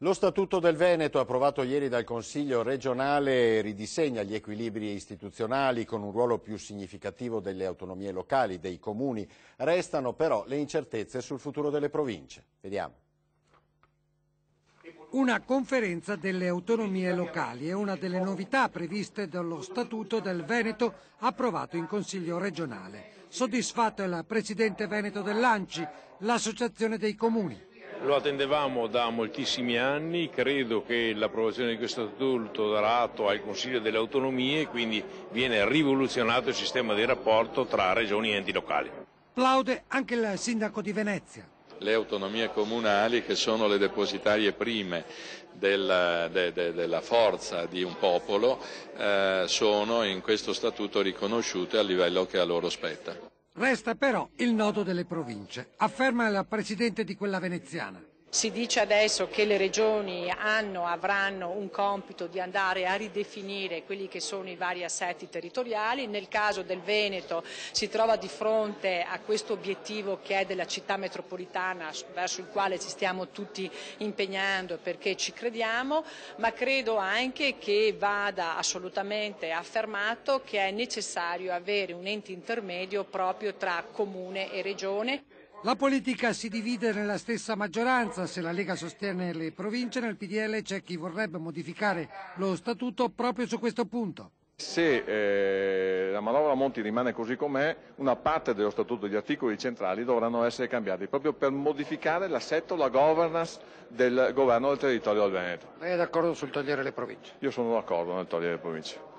Lo Statuto del Veneto, approvato ieri dal Consiglio regionale, ridisegna gli equilibri istituzionali con un ruolo più significativo delle autonomie locali, dei comuni. Restano però le incertezze sul futuro delle province. Vediamo. Una conferenza delle autonomie locali è una delle novità previste dallo Statuto del Veneto approvato in Consiglio regionale. Soddisfatto il presidente veneto dell'ANCI, l'Associazione dei Comuni. Lo attendevamo da moltissimi anni, credo che l'approvazione di questo statuto darà atto al Consiglio delle Autonomie e quindi viene rivoluzionato il sistema di rapporto tra regioni e enti locali. Plaude anche il sindaco di Venezia. Le autonomie comunali, che sono le depositarie prime della forza di un popolo, sono in questo statuto riconosciute a livello che a loro spetta. Resta però il nodo delle province, afferma il presidente di quella veneziana. Si dice adesso che le regioni avranno un compito di andare a ridefinire quelli che sono i vari assetti territoriali. Nel caso del Veneto si trova di fronte a questo obiettivo che è della città metropolitana, verso il quale ci stiamo tutti impegnando perché ci crediamo, ma credo anche che vada assolutamente affermato che è necessario avere un ente intermedio proprio tra comune e regione. La politica si divide nella stessa maggioranza, se la Lega sostiene le province, nel PDL c'è chi vorrebbe modificare lo statuto proprio su questo punto. Se la manovra Monti rimane così com'è, una parte dello statuto, gli articoli centrali dovranno essere cambiati proprio per modificare l'assetto, la governance del governo del territorio del Veneto. Lei è d'accordo sul togliere le province? Io sono d'accordo nel togliere le province.